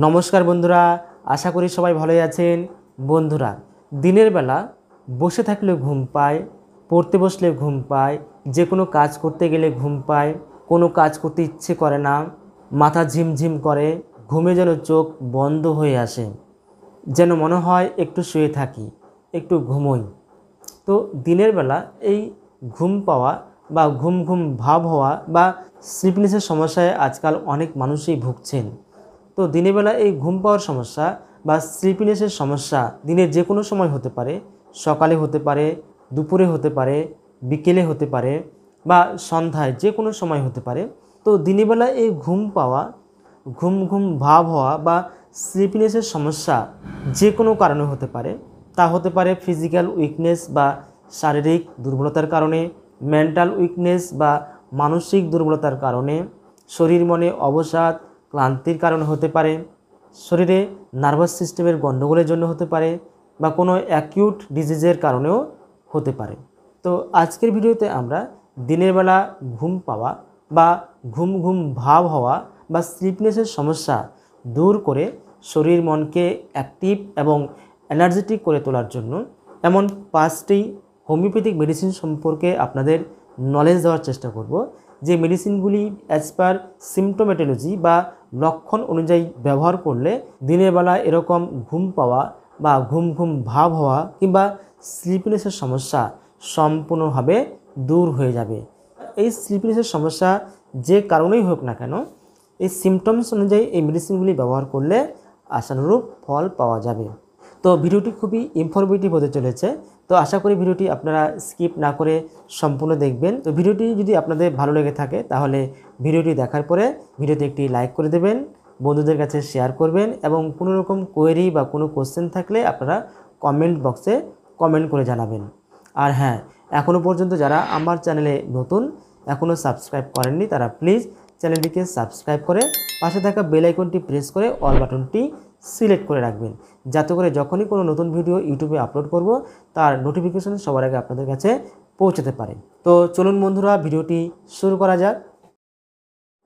নমস্কার বন্ধুরা, আশা করি সবাই ভালোই আছেন। বন্ধুরা, দিনের বেলা বসে থাকলে ঘুম পায়, পড়তে বসলে ঘুম পায়, যে কোনো কাজ করতে গেলে ঘুম পায়, কোনো কাজ করতে ইচ্ছে করে না, মাথা ঝিমঝিম করে, ঘুমে যেন চোখ বন্ধ হয়ে আসে, যেন মনে হয় একটু শুয়ে থাকি, একটু ঘুমোই। তো দিনের বেলা এই ঘুম পাওয়া বা ঘুম ঘুম ভাব হওয়া বা স্লিপনেসের সমস্যায় আজকাল অনেক মানুষই ভুগছেন। তো দিনের বেলা এই ঘুম পাওয়ার সমস্যা বা স্লিপিনেসের সমস্যা দিনের যে কোনো সময় হতে পারে, সকালে হতে পারে, দুপুরে হতে পারে, বিকেলে হতে পারে বা সন্ধ্যায় যে কোনো সময় হতে পারে। তো দিনের বেলা এই ঘুম পাওয়া, ঘুম ঘুম ভাব হওয়া বা স্লিপিনেসের সমস্যা যে কোনো কারণে হতে পারে। তা হতে পারে ফিজিক্যাল উইকনেস বা শারীরিক দুর্বলতার কারণে, মেন্টাল উইকনেস বা মানসিক দুর্বলতার কারণে, শরীর মনে অবসাদ ক্লান্তির কারণে হতে পারে, শরীরে নার্ভাস সিস্টেমের গণ্ডগোলের জন্য হতে পারে বা কোনো অ্যাকিউট ডিজিজের কারণেও হতে পারে। তো আজকের ভিডিওতে আমরা দিনের বেলা ঘুম পাওয়া বা ঘুম ঘুম ভাব হওয়া বা স্লিপনেসের সমস্যা দূর করে শরীর মনকে অ্যাক্টিভ এবং এনার্জেটিক করে তোলার জন্য এমন 5টি হোমিওপ্যাথিক মেডিসিন সম্পর্কে আপনাদের নলেজ দেওয়ার চেষ্টা করব, যে মেডিসিনগুলি অ্যাজ পার সিমটোমেটোলজি বা লক্ষণ অনুযায়ী ব্যবহার করলে দিনের বেলা এরকম ঘুম পাওয়া বা ঘুম ঘুম ভাব হওয়া কিংবা স্লিপিনেসের সমস্যা সম্পূর্ণভাবে দূর হয়ে যাবে। এই স্লিপিনেসের সমস্যা যে কারণেই হোক না কেন, এই সিমটমস অনুযায়ী এই মেডিসিনগুলি ব্যবহার করলে আশানুরূপ ফল পাওয়া যাবে। তো ভিডিওটি খুবই ইনফরমেটিভ হতে চলেছে। তো আশা করি ভিডিওটি আপনারা স্কিপ না করে সম্পূর্ণ দেখবেন। তো ভিডিওটি যদি আপনাদের ভালো লেগে থাকে তাহলে ভিডিওটি দেখার পরে ভিডিওতে একটি লাইক করে দেবেন, বন্ধুদের কাছে শেয়ার করবেন এবং কোনো রকম কোয়েরি বা কোনো কোশ্চেন থাকলে আপনারা কমেন্ট বক্সে কমেন্ট করে জানাবেন। আর হ্যাঁ, এখনও পর্যন্ত যারা আমার চ্যানেলে নতুন, এখনও সাবস্ক্রাইব করেননি, তারা প্লিজ চ্যানেলটিকে সাবস্ক্রাইব করে পাশে থাকা বেল আইকনটি প্রেস করে অল বাটনটি সিলেক্ট করে রাখবেন, যাতে করে যখনই কোনো নতুন ভিডিও ইউটিউবে আপলোড করব তার নোটিফিকেশন সবার আগে আপনাদের কাছে পৌঁছাতে পারে। তো চলুন বন্ধুরা, ভিডিওটি শুরু করা যাক।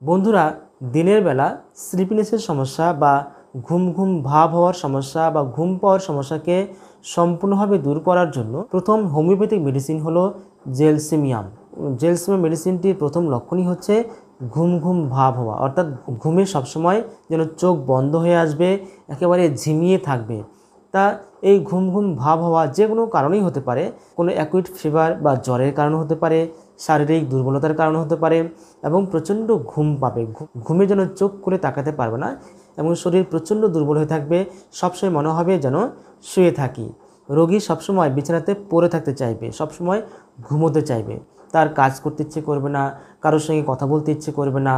বন্ধুরা, দিনের বেলা স্লিপিনেসের সমস্যা বা ঘুম ঘুম ভাব হওয়ার সমস্যা বা ঘুম পাওয়ার সমস্যাকে সম্পূর্ণভাবে দূর করার জন্য প্রথম হোমিওপ্যাথিক মেডিসিন হলো জেলসিমিয়াম। জেলসিমিয়াম মেডিসিনটির প্রথম লক্ষণই হচ্ছে ঘুম ঘুম ভাব হওয়া, অর্থাৎ ঘুমে সবসময় যেন চোখ বন্ধ হয়ে আসবে, একেবারে ঝিমিয়ে থাকবে। তা এই ঘুম ঘুম ভাব হওয়া যে কোনো কারণেই হতে পারে, কোনো অ্যাকুইট ফিভার বা জ্বরের কারণে হতে পারে, শারীরিক দুর্বলতার কারণে হতে পারে এবং প্রচণ্ড ঘুম পাবে, ঘুমে যেন চোখ করে তাকাতে পারবে না এবং শরীর প্রচণ্ড দুর্বল হয়ে থাকবে, সবসময় মনে হবে যেন শুয়ে থাকি। রোগী সবসময় বিছানাতে পড়ে থাকতে চাইবে, সবসময় ঘুমোতে চাইবে, তার কাজ করতে ইচ্ছে করবে না, কারোর সঙ্গে কথা বলতে ইচ্ছে করবে না।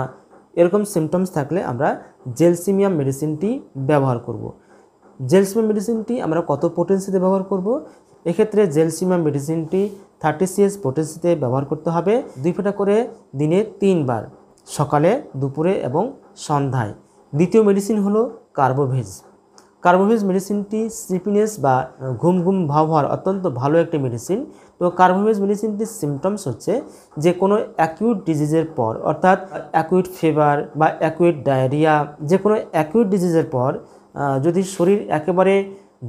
এরকম সিমটমস থাকলে আমরা জেলসিমিয়াম মেডিসিনটি ব্যবহার করব। জেলসিমিয়াম মেডিসিনটি আমরা কত পোটেন্সিতে ব্যবহার করব? এক্ষেত্রে জেলসিমিয়াম মেডিসিনটি 30 cc পোটেন্সিতে ব্যবহার করতে হবে। 2 ফোঁটা করে দিনে 3 বার, সকালে, দুপুরে এবং সন্ধ্যায়। দ্বিতীয় মেডিসিন হলো কার্বোভেজ। কার্বোভেজ মেডিসিনটি স্লিপিনেস বা ঘুম ঘুম ভাব হওয়ার অত্যন্ত ভালো একটি মেডিসিন। তো কার্বোভেজ মেডিসিনটির সিমটমস হচ্ছে যে কোনো অ্যাকিউট ডিজিজের পর, অর্থাৎ অ্যাকিউট ফিভার বা অ্যাকিউট ডায়রিয়া, যে কোনো অ্যাকিউট ডিজিজের পর যদি শরীর একেবারে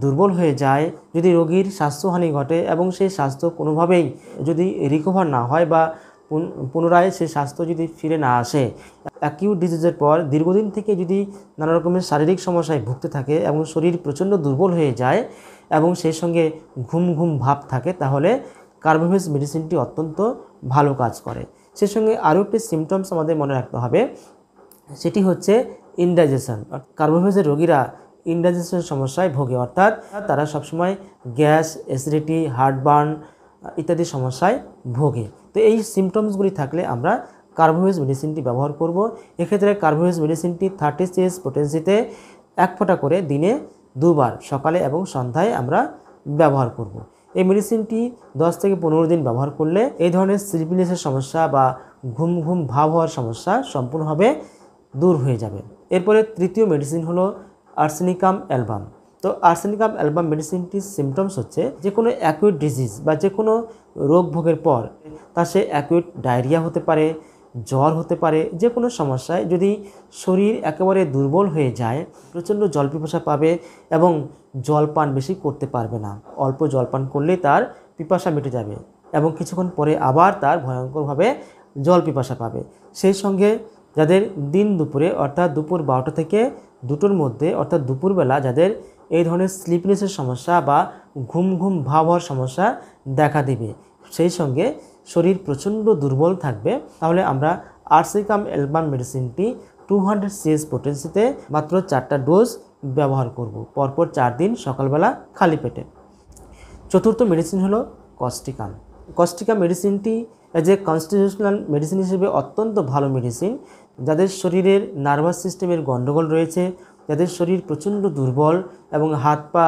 দুর্বল হয়ে যায়, যদি রোগীর স্বাস্থ্যহানি ঘটে এবং সেই স্বাস্থ্য কোনোভাবেই যদি রিকভার না হয় বা পুনরায় সেই স্বাস্থ্য যদি ফিরে না আসে, অ্যাকিউট ডিজিজের পর দীর্ঘদিন থেকে যদি নানা রকমের শারীরিক সমস্যায় ভুগতে থাকে এবং শরীর প্রচণ্ড দুর্বল হয়ে যায় এবং সেই সঙ্গে ঘুম ঘুম ভাব থাকে, তাহলে কার্বোভেজ মেডিসিনটি অত্যন্ত ভালো কাজ করে। সেই সঙ্গে আরও একটি সিমটমস আমাদের মনে রাখতে হবে, সেটি হচ্ছে ইনডাইজেশন। কার্বোভেজের রোগীরা ইনডাইজেশন সমস্যায় ভোগে, অর্থাৎ তারা সবসময় গ্যাস, অ্যাসিডিটি, হার্টবার্ন ইত্যাদি সমস্যায় ভোগে। তো এই সিমটমসগুলি থাকলে আমরা কার্বোভেজ মেডিসিনটি ব্যবহার করব। এক্ষেত্রে কার্বোভেজ মেডিসিনটি 30 cc পোটেন্সিতে 1 ফোঁটা করে দিনে 2 বার, সকালে এবং সন্ধ্যায় আমরা ব্যবহার করব। এই মেডিসিনটি 10 থেকে 15 দিন ব্যবহার করলে এই ধরনের স্লিপিনেসের সমস্যা বা ঘুম ঘুম ভাব হওয়ার সমস্যা সম্পূর্ণভাবে দূর হয়ে যাবে। এরপরে তৃতীয় মেডিসিন হলো আর্সেনিকাম অ্যালবাম। তো আর্সেনিকাম অ্যালবাম মেডিসিনটির সিমটমস হচ্ছে যে কোনো অ্যাকুইট ডিজিজ বা যে কোনো রোগ ভোগের পর, তা সে অ্যাকুইট ডায়রিয়া হতে পারে, জ্বর হতে পারে। যে কোনো সমস্যায় যদি শরীর একেবারে দুর্বল হয়ে যায়, প্রচণ্ড জল পিপাসা পাবে এবং জলপান বেশি করতে পারবে না। অল্প জলপান করলেই তার পিপাসা মিটে যাবে এবং কিছুক্ষণ পরে আবার তার ভয়ঙ্করভাবে জল পিপাসা পাবে। সেই সঙ্গে যাদের দিন দুপুরে অর্থাৎ দুপুর 12টা থেকে 2টোর মধ্যে অর্থাৎ দুপুরবেলা যাদের এই ধরনের স্লিপনেসের সমস্যা বা ঘুম ঘুম ভাব হওয়ার সমস্যা দেখা দেবে, সেই সঙ্গে শরীর প্রচণ্ড দুর্বল থাকবে, তাহলে আমরা আরসিকাম অ্যালবাম মেডিসিনটি 200 CH পোটেন্সিতে মাত্র 4টা ডোজ ব্যবহার করব, পরপর 4 দিন সকালবেলা খালি পেটে। চতুর্থ মেডিসিন হলো কস্টিকাম। কস্টিকাম মেডিসিনটি এজ এ কনস্টিটিউশনাল মেডিসিন হিসেবে অত্যন্ত ভালো মেডিসিন। যাদের শরীরের নার্ভাস সিস্টেমের গণ্ডগোল রয়েছে, যাদের শরীর প্রচণ্ড দুর্বল এবং হাত পা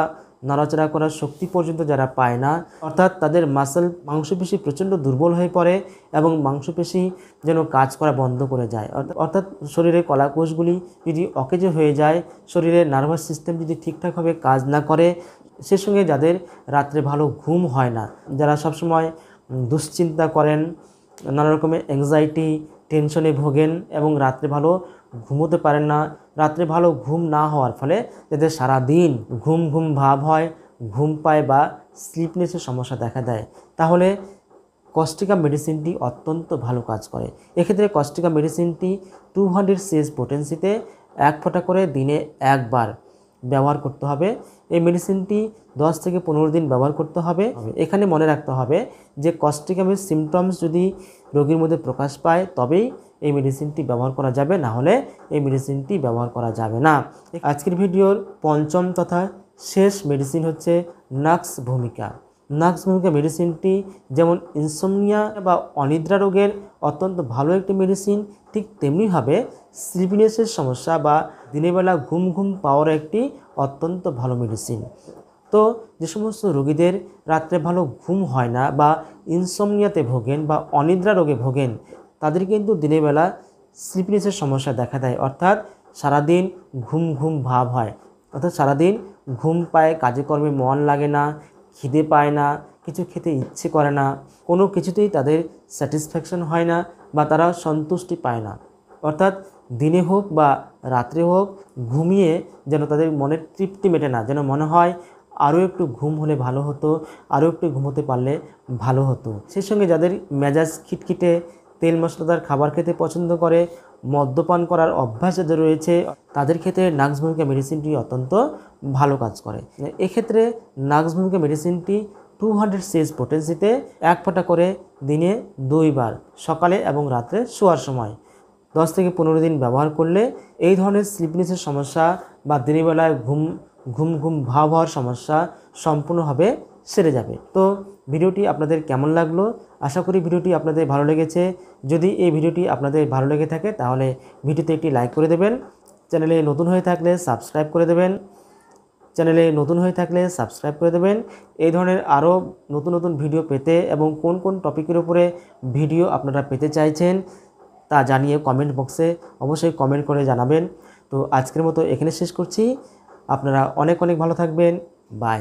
নড়াচড়া করার শক্তি পর্যন্ত যারা পায় না, অর্থাৎ তাদের মাংসপেশি প্রচণ্ড দুর্বল হয়ে পড়ে এবং মাংসপেশি যেন কাজ করা বন্ধ করে যায়, অর্থাৎ শরীরের কলাকোষগুলি যদি অকেজ হয়ে যায়, শরীরের নার্ভাস সিস্টেম যদি ঠিকঠাকভাবে কাজ না করে, সে সঙ্গে যাদের রাত্রে ভালো ঘুম হয় না, যারা সবসময় দুশ্চিন্তা করেন, নানা রকমের অ্যাংজাইটি টেনশনে ভোগেন এবং রাত্রে ভালো ঘুমোতে পারেন না, রাত্রে ভালো ঘুম না হওয়ার ফলে যাদের সারাদিন ঘুম ঘুম ভাব হয়, ঘুম পায় বা স্লিপনেসের সমস্যা দেখা দেয়, তাহলে কস্টিকাম মেডিসিনটি অত্যন্ত ভালো কাজ করে। এক্ষেত্রে কস্টিকাম মেডিসিনটি 200 CH পোটেন্সিতে 1 ফোঁটা করে দিনে 1 বার ব্যবহার করতে হবে। এই মেডিসিনটি 10 থেকে 15 দিন ব্যবহার করতে হবে। এখানে মনে রাখতে হবে যে কস্টিকামের সিমটমস যদি রোগীর মধ্যে প্রকাশ পায় তবেই এই মেডিসিনটি ব্যবহার করা যাবে, না হলে এই মেডিসিনটি ব্যবহার করা যাবে না। আজকের ভিডিওর পঞ্চম তথা শেষ মেডিসিন হচ্ছে নাক্স ভূমিকা। নাক্স ভূমিকা মেডিসিনটি যেমন ইনসোমনিয়া বা অনিদ্রা রোগের অত্যন্ত ভালো একটি মেডিসিন, ঠিক তেমনিভাবে স্লিপিনেসের সমস্যা বা দিনের বেলা ঘুম ঘুম পাওয়ার একটি অত্যন্ত ভালো মেডিসিন। তো যে সমস্ত রোগীদের রাত্রে ভালো ঘুম হয় না বা ইনসোমনিয়াতে ভোগেন বা অনিদ্রা রোগে ভোগেন, তাদের কিন্তু দিনের বেলা স্লিপিনেসের সমস্যা দেখা দেয়, অর্থাৎ সারাদিন ঘুম ঘুম ভাব হয়, অর্থাৎ সারাদিন ঘুম পায়, কাজে কর্মে মন লাগে না, খিদে পায় না, কিছু খেতে ইচ্ছে করে না, কোনো কিছুতেই তাদের স্যাটিসফ্যাকশন হয় না বা তারা সন্তুষ্টি পায় না, অর্থাৎ দিনে হোক বা রাত্রে হোক ঘুমিয়ে যেন তাদের মনের তৃপ্তি মেটে না, যেন মনে হয় আরও একটু ঘুম হলে ভালো হতো, আরও একটু ঘুমোতে পারলে ভালো হতো। সেই সঙ্গে যাদের মেজাজ খিটখিটে, তেল মশলাদার খাবার খেতে পছন্দ করে, মদ্যপান করার অভ্যাস যাদের রয়েছে, তাদের ক্ষেত্রে নাক্স ভূমিকা মেডিসিনটি অত্যন্ত ভালো কাজ করে। এক্ষেত্রে নাক্স ভূমিকা মেডিসিনটি 200 CH পোটেন্সিতে 1 ফোঁটা করে দিনে 2 বার সকালে এবং রাত্রে শোয়ার সময় 10 থেকে 15 দিন ব্যবহার করলে এই ধরনের স্লিপনেসের সমস্যা বা দিনের বেলায় ঘুম ঘুম ভাব হওয়ার সমস্যা সম্পূর্ণভাবে সেরে যাবে। তো ভিডিওটি আপনাদের কেমন লাগলো? আশা করি ভিডিওটি আপনাদের ভালো লেগেছে। যদি এই ভিডিওটি আপনাদের ভালো লেগে থাকে তাহলে ভিডিওতে একটি লাইক করে দেবেন। চ্যানেলে নতুন হয়ে থাকলে সাবস্ক্রাইব করে দেবেন। এই ধরনের আরও নতুন নতুন ভিডিও পেতে এবং কোন কোন টপিকের উপরে ভিডিও আপনারা পেতে চাইছেন তা জানিয়ে কমেন্ট বক্সে অবশ্যই কমেন্ট করে জানাবেন। তো আজকের মতো এখানে শেষ করছি। আপনারা অনেক ভালো থাকবেন। বাই।